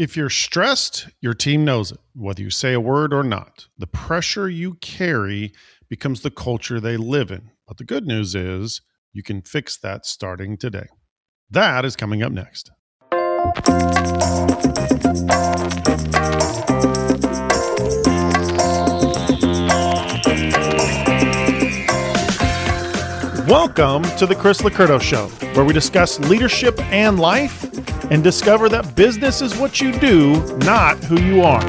If you're stressed, your team knows it, whether you say a word or not. The pressure you carry becomes the culture they live in. But the good news is you can fix that starting today. That is coming up next. Welcome to the Chris Licurdo Show, where we discuss leadership and life and discover that business is what you do, not who you are.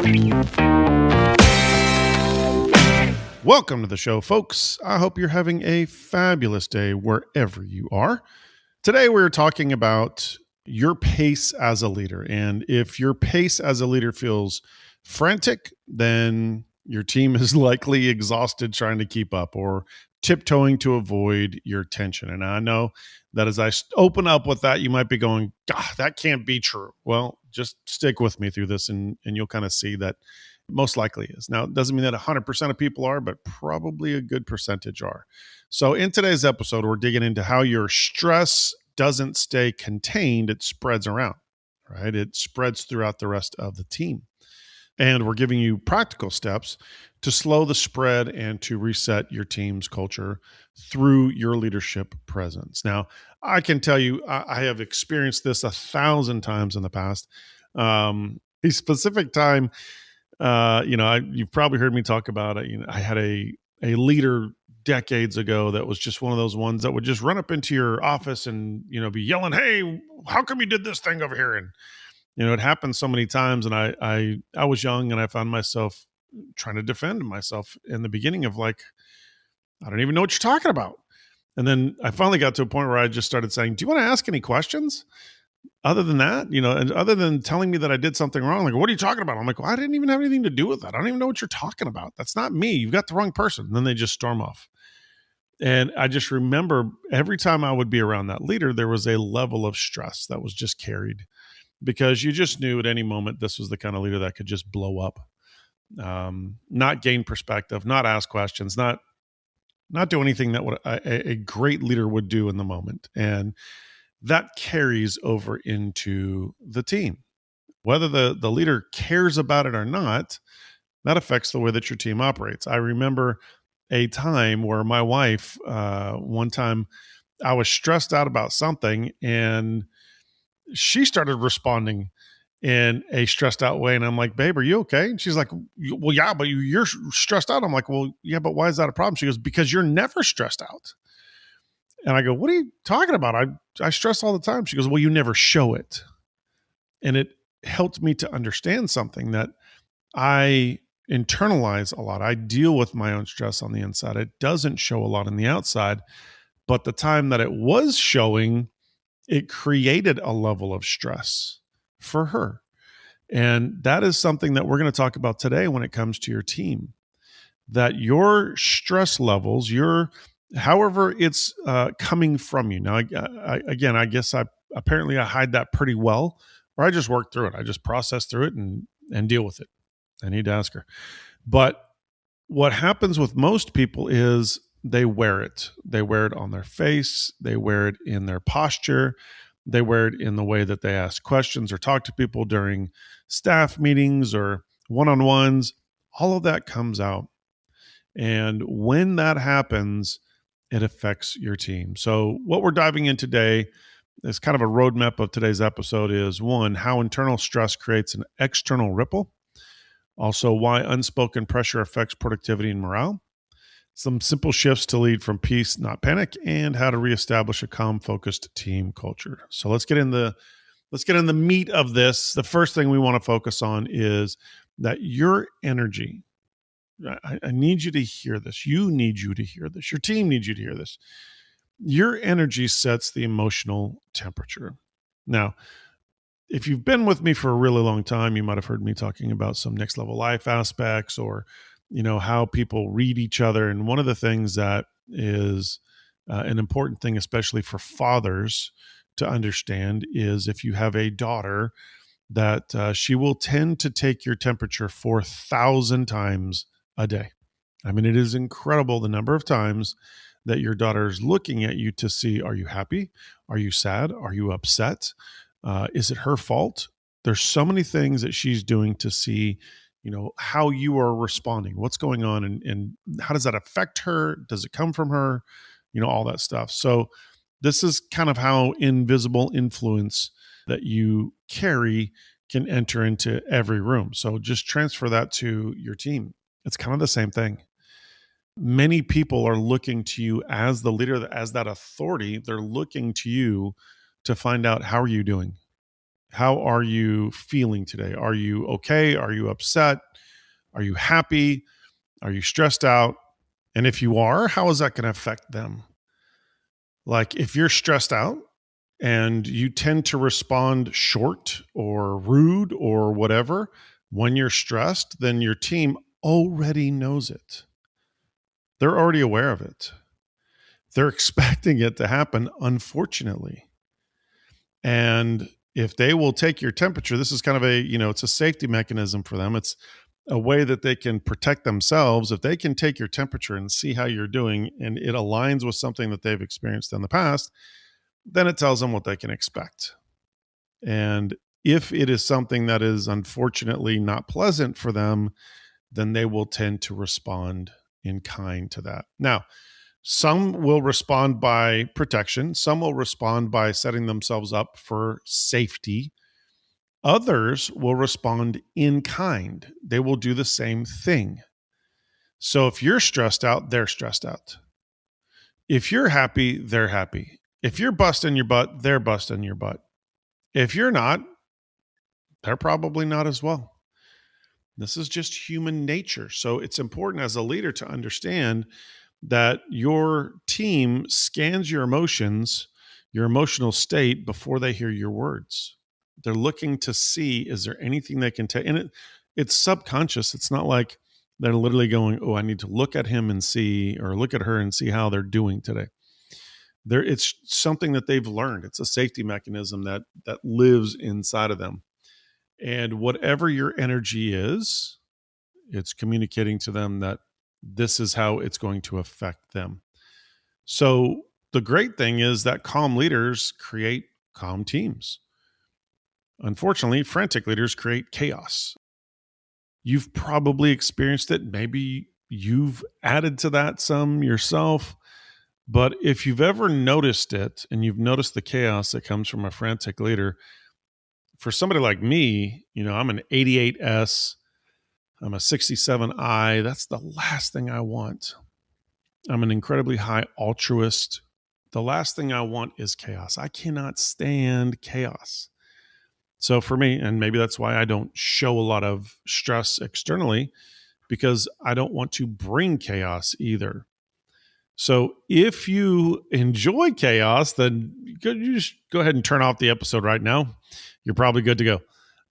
Welcome to the show, folks. I hope you're having a fabulous day wherever you are. Today, we're talking about your pace as a leader. And if your pace as a leader feels frantic, then your team is likely exhausted trying to keep up or tiptoeing to avoid your tension. And I know that as I open up with that, you might be going, God, that can't be true. Well, just stick with me through this and you'll kind of see that most likely is. Now, it doesn't mean that 100% of people are, but probably a good percentage are. So in today's episode, we're digging into how your stress doesn't stay contained. It spreads around, right? It spreads throughout the rest of the team. And we're giving you practical steps to slow the spread and to reset your team's culture through your leadership presence. Now, I can tell you, I have experienced this 1,000 times in the past. A specific time, you've probably heard me talk about it. I had a leader decades ago that was just one of those ones that would just run up into your office and, be yelling, "Hey, how come you did this thing over here?" And, it happened so many times. And I was young and I found myself trying to defend myself in the beginning of like, I don't even know what you're talking about. And then I finally got to a point where I just started saying, "Do you want to ask any questions? Other than that, and other than telling me that I did something wrong, like, what are you talking about?" I'm like, "Well, I didn't even have anything to do with that. I don't even know what you're talking about. That's not me. You've got the wrong person." And then they just storm off. And I just remember every time I would be around that leader, there was a level of stress that was just carried because you just knew at any moment this was the kind of leader that could just blow up, not gain perspective, not ask questions, not do anything that a great leader would do in the moment. And that carries over into the team. Whether the leader cares about it or not, that affects the way that your team operates. I remember a time where my wife, one time I was stressed out about something and she started responding in a stressed out way. And I'm like, "Babe, are you okay?" And she's like, "Well, yeah, but you're stressed out." I'm like, "Well, yeah, but why is that a problem?" She goes, "Because you're never stressed out." And I go, "What are you talking about? I stress all the time." She goes, "Well, you never show it." And it helped me to understand something that I internalize a lot. I deal with my own stress on the inside. It doesn't show a lot on the outside, but the time that it was showing, it created a level of stress for her. And that is something that we're going to talk about today when it comes to your team, that your stress levels, however it's coming from you. Now, I guess I hide that pretty well, or I just work through it. I just process through it and deal with it. I need to ask her. But what happens with most people is they wear it. They wear it on their face. They wear it in their posture. They wear it in the way that they ask questions or talk to people during staff meetings or one-on-ones. All of that comes out. And when that happens, it affects your team. So what we're diving in today is kind of a roadmap of today's episode is, one, how internal stress creates an external ripple. Also, why unspoken pressure affects productivity and morale. Some simple shifts to lead from peace, not panic, and how to reestablish a calm, focused team culture. So let's get in the meat of this. The first thing we want to focus on is that your energy. I need you to hear this. You need you to hear this. Your team needs you to hear this. Your energy sets the emotional temperature. Now, if you've been with me for a really long time, you might have heard me talking about some next level life aspects or, how people read each other. And one of the things that is an important thing, especially for fathers to understand, is if you have a daughter, that she will tend to take your temperature 4,000 times a day. I mean, it is incredible the number of times that your daughter is looking at you to see, are you happy? Are you sad? Are you upset? Is it her fault? There's so many things that she's doing to see, how you are responding, what's going on, and how does that affect her? Does it come from her? All that stuff. So this is kind of how invisible influence that you carry can enter into every room. So just transfer that to your team. It's kind of the same thing. Many people are looking to you as the leader, as that authority. They're looking to you to find out, how are you doing? How are you feeling today? Are you okay? Are you upset? Are you happy? Are you stressed out? And if you are, how is that going to affect them? Like if you're stressed out and you tend to respond short or rude or whatever when you're stressed, then your team already knows it. They're already aware of it. They're expecting it to happen, unfortunately. And if they will take your temperature, this is kind of it's a safety mechanism for them. It's a way that they can protect themselves. If they can take your temperature and see how you're doing and it aligns with something that they've experienced in the past, then it tells them what they can expect. And if it is something that is unfortunately not pleasant for them, then they will tend to respond in kind to that. Now, some will respond by protection. Some will respond by setting themselves up for safety. Others will respond in kind. They will do the same thing. So if you're stressed out, they're stressed out. If you're happy, they're happy. If you're busting your butt, they're busting your butt. If you're not, they're probably not as well. This is just human nature. So it's important as a leader to understand that your team scans your emotions, your emotional state before they hear your words. They're looking to see, is there anything they can take? And it's subconscious. It's not like they're literally going, oh, I need to look at him and see, or look at her and see how they're doing today. It's something that they've learned. It's a safety mechanism that lives inside of them. And whatever your energy is, it's communicating to them that this is how it's going to affect them. So the great thing is that calm leaders create calm teams. Unfortunately, frantic leaders create chaos. You've probably experienced it. Maybe you've added to that some yourself. But if you've ever noticed it and you've noticed the chaos that comes from a frantic leader, for somebody like me, I'm an 88S. I'm a 67I. That's the last thing I want. I'm an incredibly high altruist. The last thing I want is chaos. I cannot stand chaos. So for me, and maybe that's why I don't show a lot of stress externally, because I don't want to bring chaos either. So if you enjoy chaos, then you just go ahead and turn off the episode right now. You're probably good to go.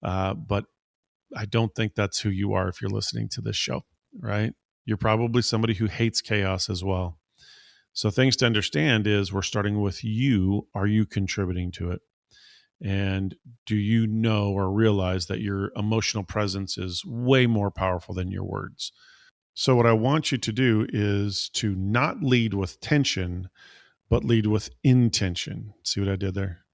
But I don't think that's who you are if you're listening to this show, right? You're probably somebody who hates chaos as well. So things to understand is we're starting with you. Are you contributing to it? And do you know or realize that your emotional presence is way more powerful than your words? So what I want you to do is to not lead with tension, but lead with intention. See what I did there?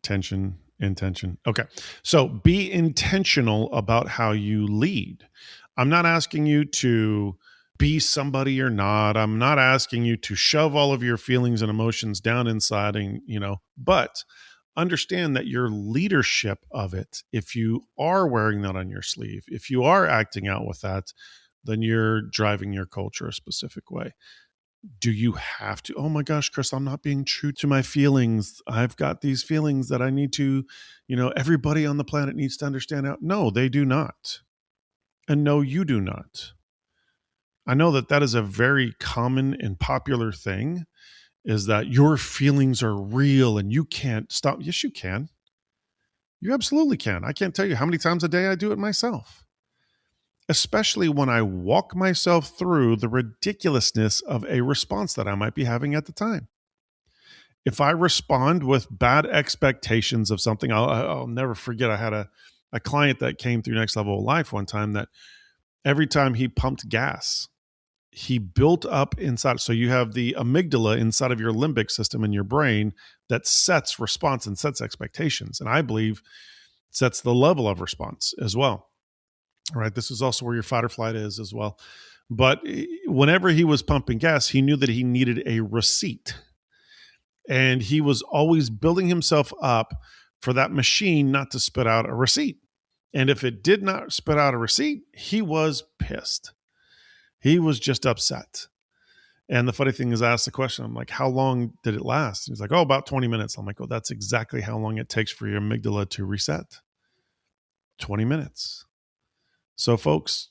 Tension, intention. Okay. So be intentional about how you lead. I'm not asking you to be somebody you're not. I'm not asking you to shove all of your feelings and emotions down inside and, but understand that your leadership of it, if you are wearing that on your sleeve, if you are acting out with that, then you're driving your culture a specific way. Do you have to, oh my gosh, Chris, I'm not being true to my feelings. I've got these feelings that I need to, everybody on the planet needs to understand how. No, they do not. And no, you do not. I know that is a very common and popular thing, is that your feelings are real and you can't stop. Yes, you can. You absolutely can. I can't tell you how many times a day I do it myself, especially when I walk myself through the ridiculousness of a response that I might be having at the time. If I respond with bad expectations of something, I'll never forget. I had a client that came through Next Level of Life one time that every time he pumped gas, he built up inside. So you have the amygdala inside of your limbic system in your brain that sets response and sets expectations. And I believe sets the level of response as well. All right. This is also where your fight or flight is as well. But whenever he was pumping gas, he knew that he needed a receipt. And he was always building himself up for that machine not to spit out a receipt. And if it did not spit out a receipt, he was pissed. He was just upset. And the funny thing is, I asked the question, I'm like, how long did it last? He's like, oh, about 20 minutes. I'm like, oh, that's exactly how long it takes for your amygdala to reset. 20 minutes. So, folks,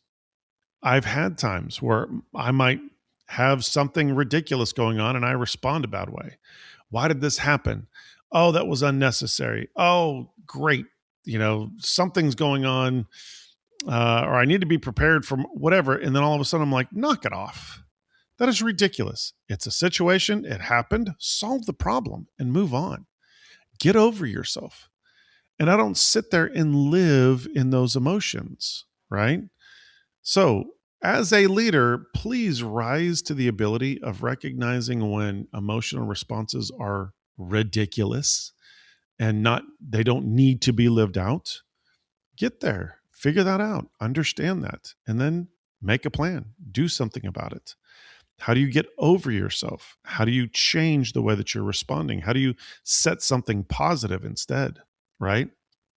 I've had times where I might have something ridiculous going on and I respond a bad way. Why did this happen? Oh, that was unnecessary. Oh, great. Something's going on, or I need to be prepared for whatever. And then all of a sudden I'm like, knock it off. That is ridiculous. It's a situation. It happened. Solve the problem and move on. Get over yourself. And I don't sit there and live in those emotions, right? So, as a leader, please rise to the ability of recognizing when emotional responses are ridiculous and they don't need to be lived out. Get there, figure that out, understand that, and then make a plan, do something about it. How do you get over yourself? How do you change the way that you're responding? How do you set something positive instead, right?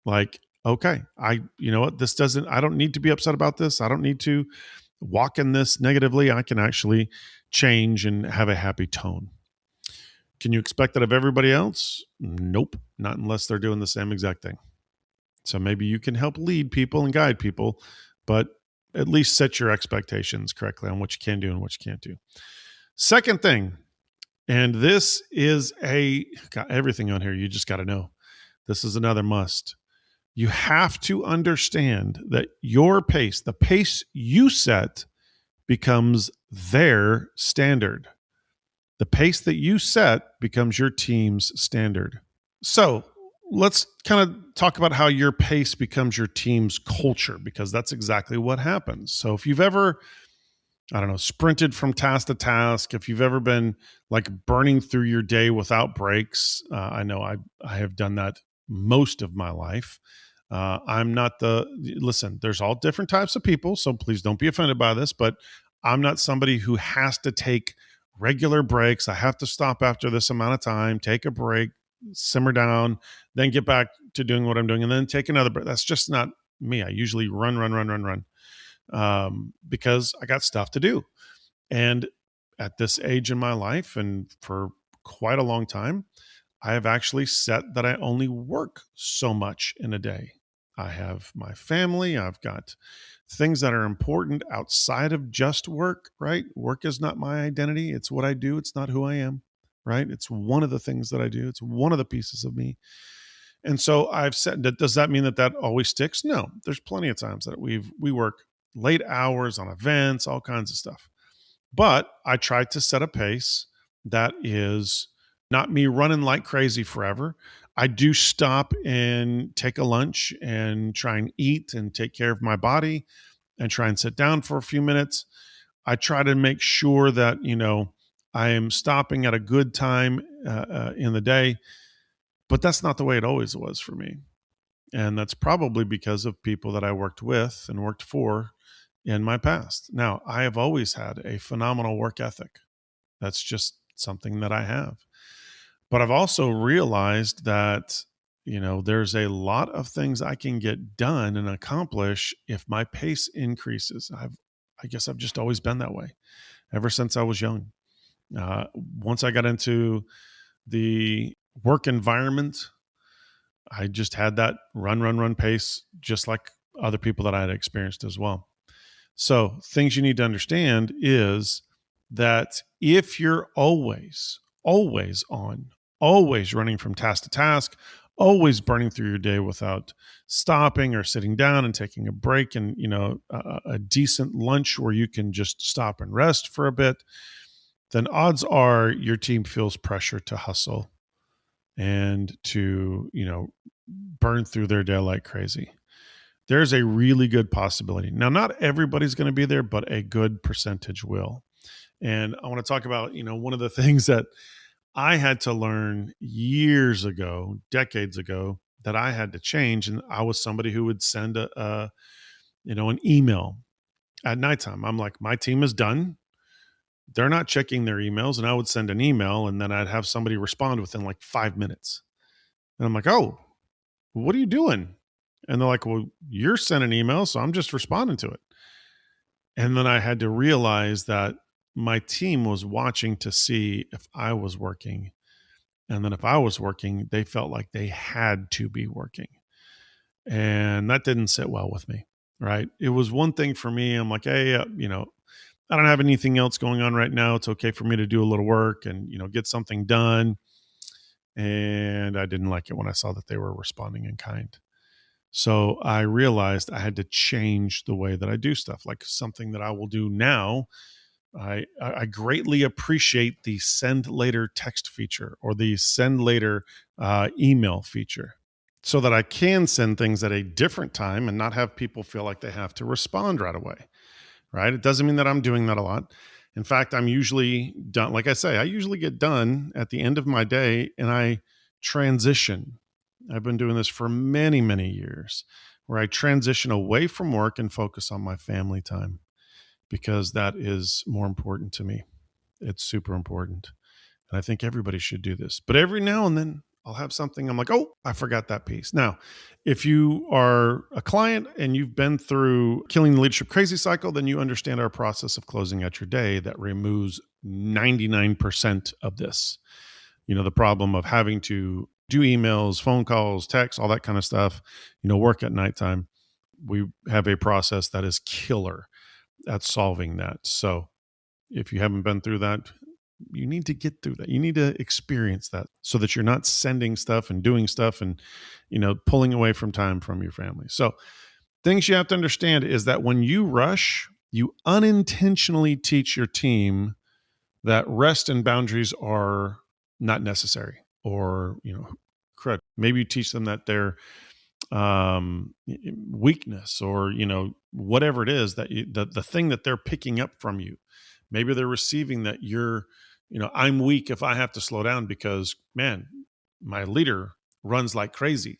Like, okay, you know what, I don't need to be upset about this. I don't need to walk in this negatively. I can actually change and have a happy tone. Can you expect that of everybody else? Nope, not unless they're doing the same exact thing. So maybe you can help lead people and guide people, but at least set your expectations correctly on what you can do and what you can't do. Second thing, and this is got everything on here you just got to know. This is another must. You have to understand that your pace, the pace you set, becomes their standard. The pace that you set becomes your team's standard. So let's kind of talk about how your pace becomes your team's culture, because that's exactly what happens. So if you've ever, sprinted from task to task, if you've ever been like burning through your day without breaks, I know I have done that most of my life. I'm not listen, there's all different types of people, so please don't be offended by this, but I'm not somebody who has to take regular breaks. I have to stop after this amount of time, take a break, simmer down, then get back to doing what I'm doing, and then take another break. That's just not me. I usually run, because I got stuff to do. And at this age in my life, and for quite a long time, I have actually set that I only work so much in a day. I have my family. I've got things that are important outside of just work, right? Work is not my identity. It's what I do. It's not who I am, right? It's one of the things that I do. It's one of the pieces of me. And so I've said, does that mean that always sticks? No, there's plenty of times that we work late hours on events, all kinds of stuff. But I try to set a pace that is not me running like crazy forever. I do stop and take a lunch and try and eat and take care of my body and try and sit down for a few minutes. I try to make sure that, I am stopping at a good time in the day, but that's not the way it always was for me. And that's probably because of people that I worked with and worked for in my past. Now, I have always had a phenomenal work ethic. That's just something that I have. But I've also realized that, there's a lot of things I can get done and accomplish if my pace increases. I guess I've just always been that way ever since I was young. Once I got into the work environment, I just had that run pace, just like other people that I had experienced as well. So things you need to understand is that if you're always on, always running from task to task, always burning through your day without stopping or sitting down and taking a break and, a decent lunch where you can just stop and rest for a bit, then odds are your team feels pressure to hustle and to, burn through their day like crazy. There's a really good possibility. Now, not everybody's going to be there, but a good percentage will. And I want to talk about, one of the things that I had to learn years ago, decades ago, that I had to change. And I was somebody who would send an email at nighttime. I'm like, my team is done. They're not checking their emails. And I would send an email and then I'd have somebody respond within like 5 minutes. And I'm like, oh, what are you doing? And they're like, well, you're sending an email, so I'm just responding to it. And then I had to realize that my team was watching to see if I was working. And then if I was working, they felt like they had to be working. And that didn't sit well with me, right? It was one thing for me. I'm like, hey, I don't have anything else going on right now. It's okay for me to do a little work and, get something done. And I didn't like it when I saw that they were responding in kind. So I realized I had to change the way that I do stuff, like something that I will do now. I greatly appreciate the send later text feature or the send later email feature so that I can send things at a different time and not have people feel like they have to respond right away. Right. It doesn't mean that I'm doing that a lot. In fact, I'm usually done. Like I say, I usually get done at the end of my day and I transition. I've been doing this for many, many years where I transition away from work and focus on my family time because that is more important to me. It's super important. And I think everybody should do this. But every now and then I'll have something I'm like, oh, I forgot that piece. Now, if you are a client and you've been through Killing the Leadership Crazy Cycle, then you understand our process of closing out your day that removes 99% of this. The problem of having to do emails, phone calls, texts, all that kind of stuff, work at nighttime. We have a process that is killer at solving that. So if you haven't been through that, you need to get through that. You need to experience that so that you're not sending stuff and doing stuff and, pulling away from time from your family. So things you have to understand is that when you rush, you unintentionally teach your team that rest and boundaries are not necessary or, crud. Maybe you teach them that they're weakness or, whatever it is that the thing that they're picking up from you. Maybe they're receiving that you're, I'm weak if I have to slow down because, man, my leader runs like crazy.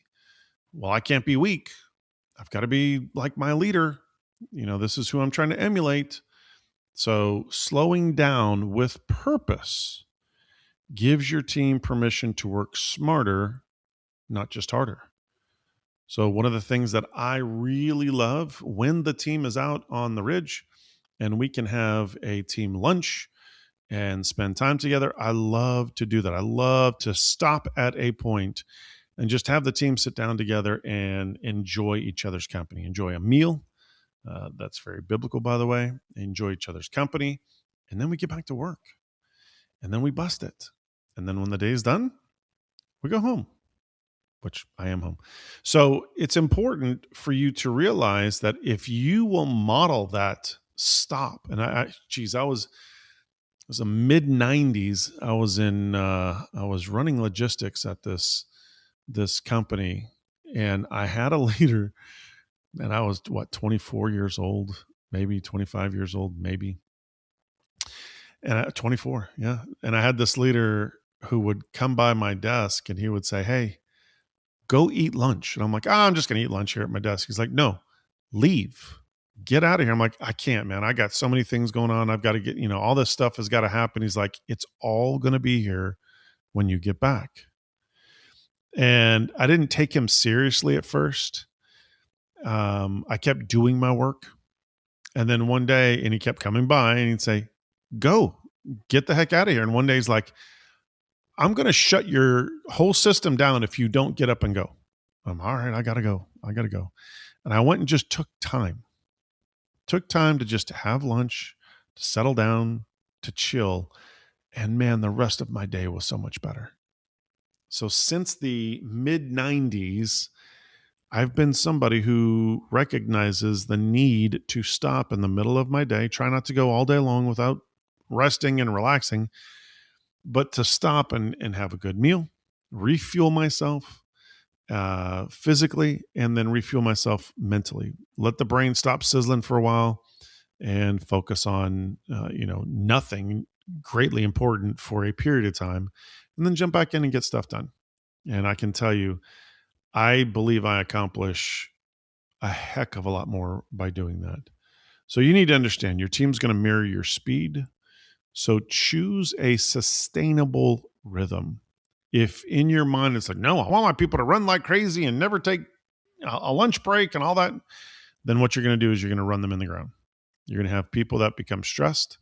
Well, I can't be weak. I've got to be like my leader. This is who I'm trying to emulate. So slowing down with purpose gives your team permission to work smarter, not just harder. So one of the things that I really love when the team is out on the ridge and we can have a team lunch and spend time together, I love to do that. I love to stop at a point and just have the team sit down together and enjoy each other's company, enjoy a meal. That's very biblical, by the way. Enjoy each other's company. And then we get back to work. And then we bust it. And then when the day is done, we go home, which I am home. So it's important for you to realize that if you will model that stop, and I was a mid 90s. I was running logistics at this company, and I had a leader, and I was 24 years old, maybe 25 years old, maybe. And 24, yeah. And I had this leader who would come by my desk and he would say, hey, go eat lunch. And I'm like, I'm just going to eat lunch here at my desk. He's like, no, leave. Get out of here. I'm like, I can't, man. I got so many things going on. I've got to get, all this stuff has got to happen. He's like, it's all going to be here when you get back. And I didn't take him seriously at first. I kept doing my work. And then one day, and he kept coming by and he'd say, go, get the heck out of here. And one day he's like, I'm going to shut your whole system down if you don't get up and go. I'm all right. I got to go. And I went and just took time to just have lunch, to settle down, to chill. And man, the rest of my day was so much better. So since the mid 90s, I've been somebody who recognizes the need to stop in the middle of my day, try not to go all day long without resting and relaxing, but to stop and have a good meal, refuel myself physically, and then refuel myself mentally. Let the brain stop sizzling for a while and focus on, nothing greatly important for a period of time, and then jump back in and get stuff done. And I can tell you, I believe I accomplish a heck of a lot more by doing that. So you need to understand your team's going to mirror your speed. So choose a sustainable rhythm. If in your mind it's like, no, I want my people to run like crazy and never take a lunch break and all that, then what you're going to do is you're going to run them in the ground. You're going to have people that become stressed.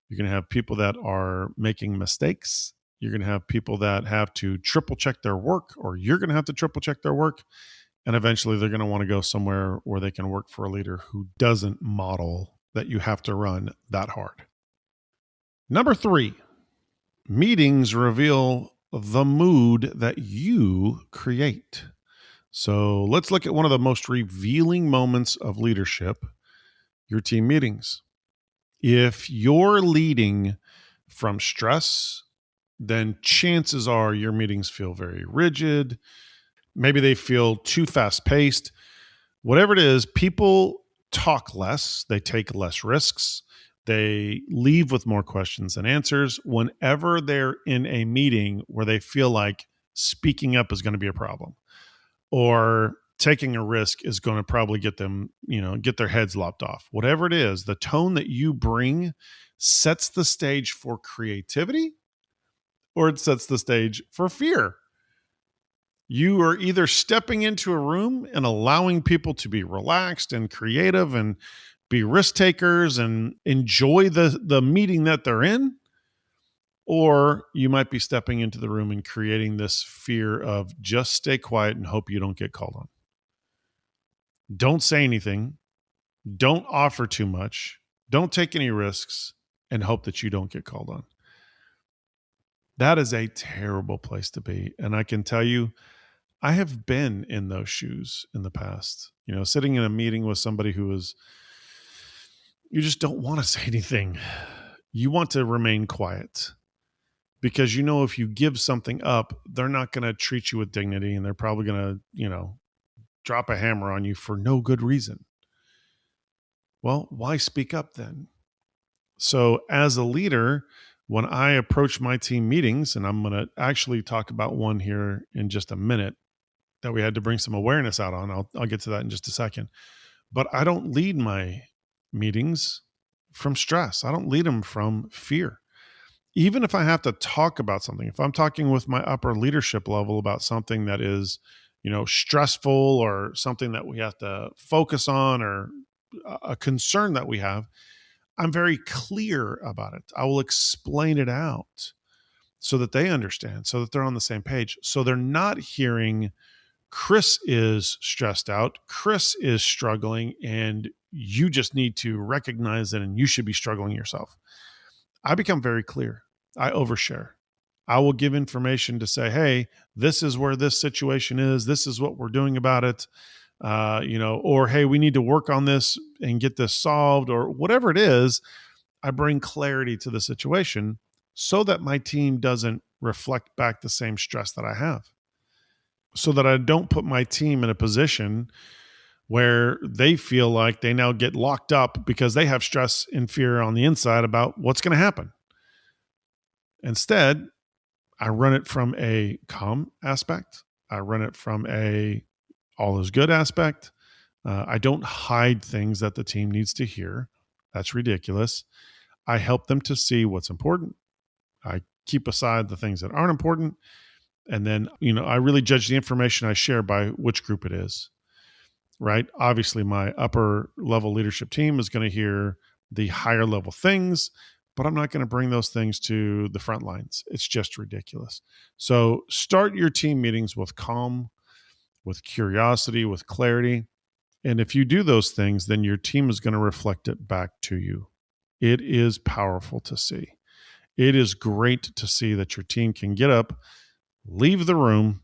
You're going to have people that are making mistakes. You're going to have people that have to triple check their work, or you're going to have to triple check their work. And eventually they're going to want to go somewhere where they can work for a leader who doesn't model that you have to run that hard. Number 3, meetings reveal the mood that you create. So let's look at one of the most revealing moments of leadership, your team meetings. If you're leading from stress, then chances are your meetings feel very rigid. Maybe they feel too fast paced. Whatever it is, people talk less, they take less risks, they leave with more questions than answers whenever they're in a meeting where they feel like speaking up is going to be a problem, or taking a risk is going to probably get them, get their heads lopped off. Whatever it is, the tone that you bring sets the stage for creativity, or it sets the stage for fear. You are either stepping into a room and allowing people to be relaxed and creative and be risk takers and enjoy the meeting that they're in, or you might be stepping into the room and creating this fear of just stay quiet and hope you don't get called on. Don't say anything. Don't offer too much. Don't take any risks and hope that you don't get called on. That is a terrible place to be. And I can tell you, I have been in those shoes in the past, sitting in a meeting with somebody who is, you just don't want to say anything. You want to remain quiet because, if you give something up, they're not going to treat you with dignity, and they're probably going to, drop a hammer on you for no good reason. Well, why speak up then? So as a leader, when I approach my team meetings, and I'm going to actually talk about one here in just a minute that we had to bring some awareness out on. I'll get to that in just a second. But I don't lead my meetings from stress. I don't lead them from fear. Even if I have to talk about something, if I'm talking with my upper leadership level about something that is, stressful, or something that we have to focus on, or a concern that we have, I'm very clear about it. I will explain it out so that they understand, so that they're on the same page. So they're not hearing Chris is stressed out, Chris is struggling, and you just need to recognize it and you should be struggling yourself. I become very clear. I overshare. I will give information to say, hey, this is where this situation is. This is what we're doing about it. Or, hey, we need to work on this and get this solved, or whatever it is. I bring clarity to the situation so that my team doesn't reflect back the same stress that I have, so that I don't put my team in a position where they feel like they now get locked up because they have stress and fear on the inside about what's going to happen. Instead, I run it from a calm aspect. I run it from a all is good aspect. I don't hide things that the team needs to hear. That's ridiculous. I help them to see what's important. I keep aside the things that aren't important. And then, I really judge the information I share by which group it is, right? Obviously, my upper level leadership team is going to hear the higher level things, but I'm not going to bring those things to the front lines. It's just ridiculous. So start your team meetings with calm, with curiosity, with clarity. And if you do those things, then your team is going to reflect it back to you. It is powerful to see. It is great to see that your team can get up, leave the room,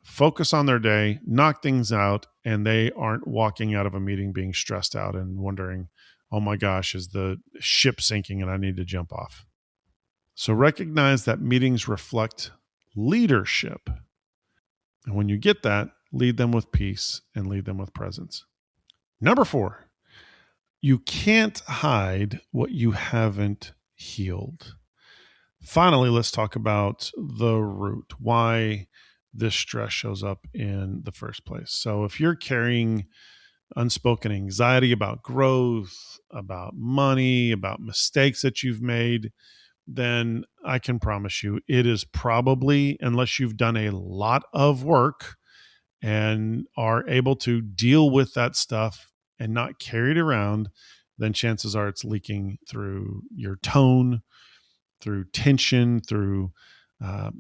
focus on their day, knock things out, and they aren't walking out of a meeting being stressed out and wondering, oh my gosh, is the ship sinking and I need to jump off? So recognize that meetings reflect leadership. And when you get that, lead them with peace and lead them with presence. Number 4, you can't hide what you haven't healed. Finally, let's talk about the root. Why this stress shows up in the first place. So if you're carrying unspoken anxiety about growth, about money, about mistakes that you've made, then I can promise you it is probably, unless you've done a lot of work and are able to deal with that stuff and not carry it around, then chances are it's leaking through your tone, through tension, through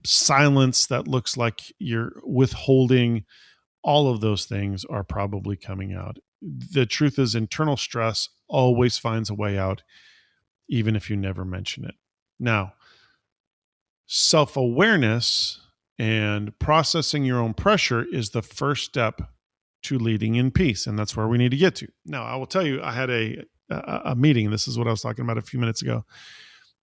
silence that looks like you're withholding. All of those things are probably coming out. The truth is, internal stress always finds a way out, even if you never mention it. Now, self awareness and processing your own pressure is the first step to leading in peace. And that's where we need to get to. Now, I will tell you, I had a meeting. This is what I was talking about a few minutes ago.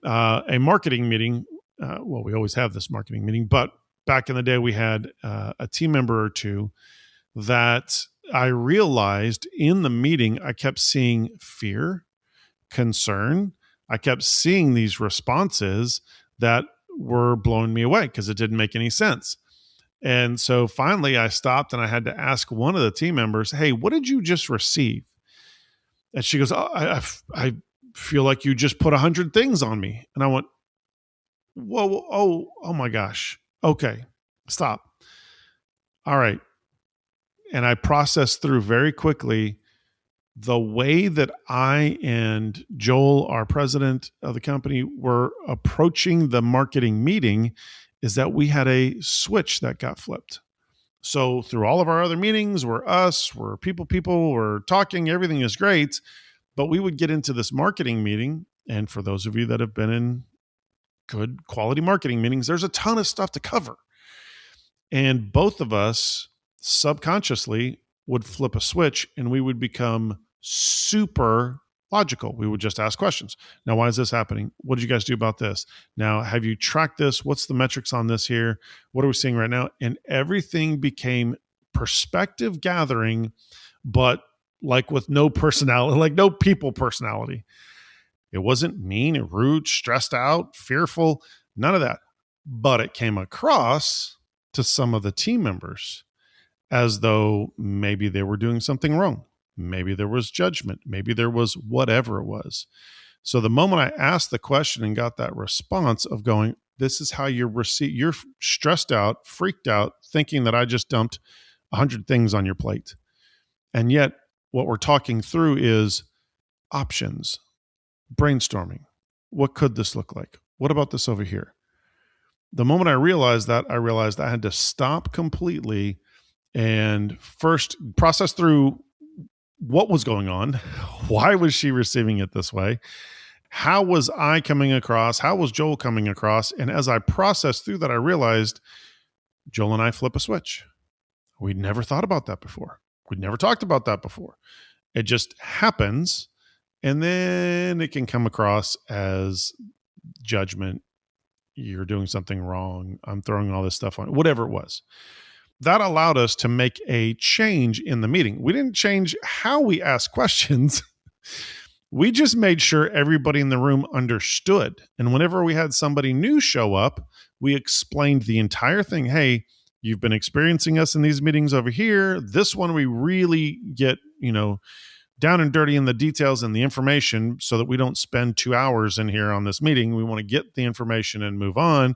A marketing meeting. Well, we always have this marketing meeting, but back in the day, we had a team member or two that I realized in the meeting, I kept seeing fear, concern. I kept seeing these responses that were blowing me away because it didn't make any sense. And so finally, I stopped and I had to ask one of the team members, "Hey, what did you just receive?" And she goes, I feel like you just put 100 things on me. And I went, whoa, oh my gosh. Okay, stop. All right. And I processed through very quickly the way that I and Joel, our president of the company, were approaching the marketing meeting is that we had a switch that got flipped. So through all of our other meetings, we're people, we're talking, everything is great. But we would get into this marketing meeting. And for those of you that have been in good quality marketing meetings, there's a ton of stuff to cover. And both of us subconsciously would flip a switch and we would become super logical. We would just ask questions. Now, why is this happening? What did you guys do about this? Now, have you tracked this? What's the metrics on this here? What are we seeing right now? And everything became perspective gathering, but like with no personality, like no people personality. It wasn't mean, rude, stressed out, fearful, none of that. But it came across to some of the team members as though maybe they were doing something wrong. Maybe there was judgment. Maybe there was whatever it was. So the moment I asked the question and got that response of going, this is how you're stressed out, freaked out, thinking that I just dumped 100 things on your plate. And yet what we're talking through is options, brainstorming. What could this look like? What about this over here? The moment I realized that, I realized I had to stop completely and first process through what was going on. Why was she receiving it this way? How was I coming across? How was Joel coming across? And as I processed through that, I realized Joel and I flip a switch. We'd never thought about that before. We'd never talked about that before. It just happens. And then it can come across as judgment. You're doing something wrong. I'm throwing all this stuff on, whatever it was. That allowed us to make a change in the meeting. We didn't change how we asked questions. We just made sure everybody in the room understood. And whenever we had somebody new show up, we explained the entire thing. Hey, you've been experiencing us in these meetings over here. This one, we really get, down and dirty in the details and the information so that we don't spend 2 hours in here on this meeting. We want to get the information and move on.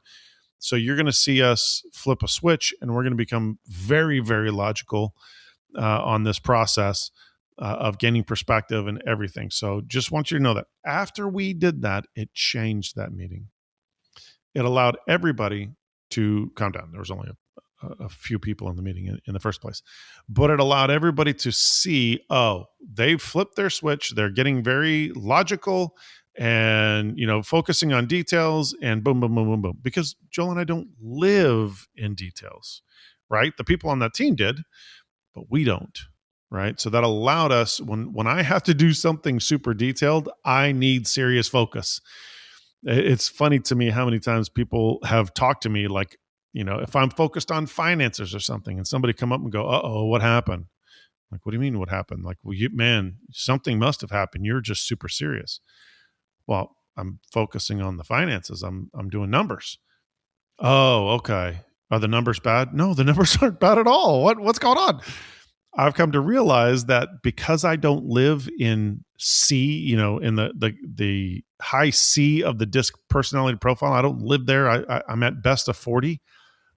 So you're going to see us flip a switch and we're going to become very, very logical on this process of gaining perspective and everything. So just want you to know that after we did that, it changed that meeting. It allowed everybody to calm down. There was only a few people in the meeting in the first place, but it allowed everybody to see, they've flipped their switch. They're getting very logical and, focusing on details and boom, boom, boom, boom, boom. Because Joel and I don't live in details, right? The people on that team did, but we don't, right? So that allowed us, when I have to do something super detailed, I need serious focus. It's funny to me how many times people have talked to me like, if I'm focused on finances or something and somebody come up and go, what happened? Like, what do you mean what happened? Like, well, something must have happened. You're just super serious. Well, I'm focusing on the finances. I'm doing numbers. Oh, okay. Are the numbers bad? No, the numbers aren't bad at all. What's going on? I've come to realize that because I don't live in C, in the high C of the DISC personality profile, I don't live there. I'm at best a 40,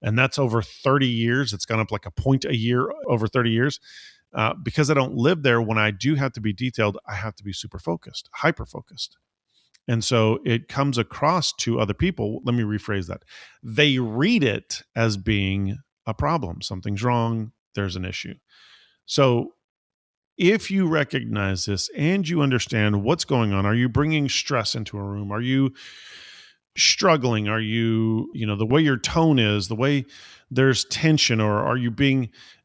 and that's over 30 years. It's gone up like a point a year over 30 years. Because I don't live there, when I do have to be detailed, I have to be super focused, hyper focused. And so it comes across to other people. Let me rephrase that. They read it as being a problem. Something's wrong. There's an issue. So if you recognize this and you understand what's going on, are you bringing stress into a room? Are you struggling? Are you, the way your tone is, the way there's tension, or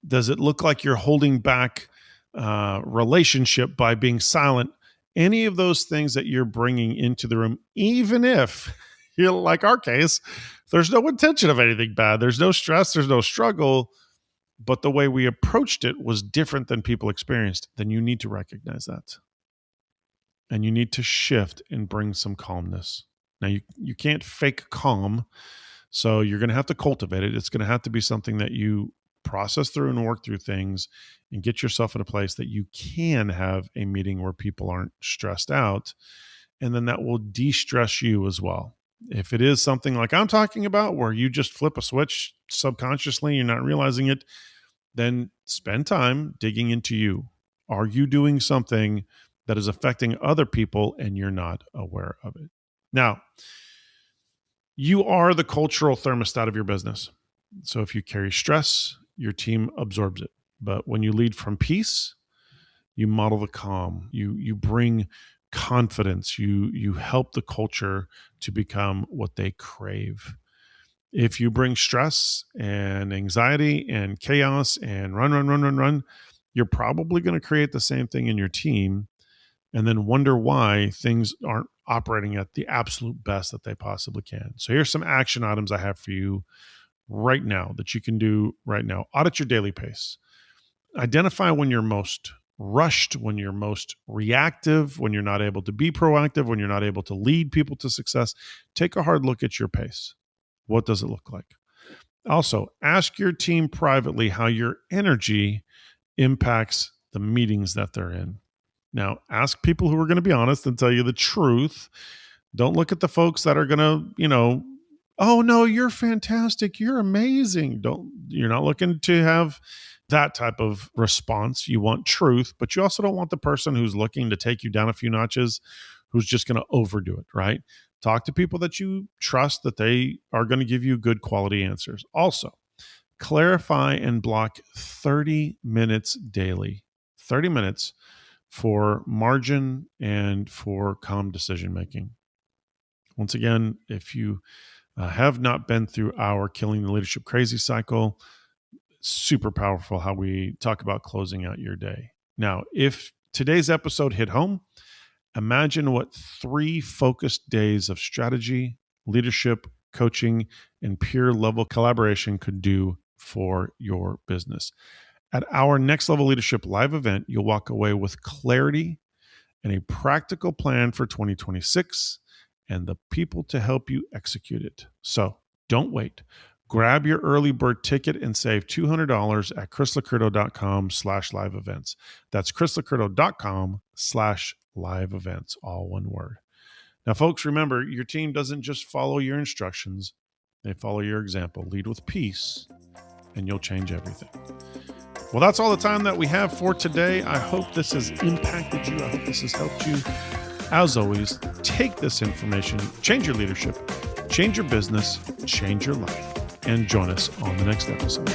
does it look like you're holding back relationship by being silent? Any of those things that you're bringing into the room, even if you're like our case, there's no intention of anything bad. There's no stress. There's no struggle. But the way we approached it was different than people experienced. Then you need to recognize that. And you need to shift and bring some calmness. Now, you can't fake calm. So you're going to have to cultivate it. It's going to have to be something that you process through and work through things and get yourself in a place that you can have a meeting where people aren't stressed out. And then that will de-stress you as well. If it is something like I'm talking about, where you just flip a switch subconsciously, you're not realizing it, then spend time digging into you. Are you doing something that is affecting other people and you're not aware of it? Now, you are the cultural thermostat of your business. So if you carry stress, your team absorbs it. But when you lead from peace, you model the calm. You bring confidence. You help the culture to become what they crave. If you bring stress and anxiety and chaos and run, you're probably going to create the same thing in your team and then wonder why things aren't operating at the absolute best that they possibly can. So here's some action items I have for you right now that you can do right now. Audit your daily pace. Identify when you're most rushed, when you're most reactive, when you're not able to be proactive, when you're not able to lead people to success. Take a hard look at your pace. What does it look like? Also, ask your team privately how your energy impacts the meetings that they're in. Now, ask people who are going to be honest and tell you the truth. Don't look at the folks that are going to, oh no, you're fantastic, you're amazing. You're not looking to have that type of response. You want truth, but you also don't want the person who's looking to take you down a few notches, who's just going to overdo it, right? Talk to people that you trust that they are going to give you good quality answers. Also, clarify and block 30 minutes daily, 30 minutes for margin and for calm decision making. Once again, if you have not been through our Killing the Leadership Crazy cycle, super powerful how we talk about closing out your day. Now, if today's episode hit home, imagine what 3 focused days of strategy, leadership, coaching, and peer level collaboration could do for your business. At our Next Level Leadership live event, you'll walk away with clarity and a practical plan for 2026 and the people to help you execute it. So don't wait. Grab your early bird ticket and save $200 at chrislocurdo.com/live events. That's chrislocurdo.com/live events, all one word. Now, folks, remember, your team doesn't just follow your instructions. They follow your example. Lead with peace, and you'll change everything. Well, that's all the time that we have for today. I hope this has impacted you. I hope this has helped you. As always, take this information, change your leadership, change your business, change your life, and join us on the next episode.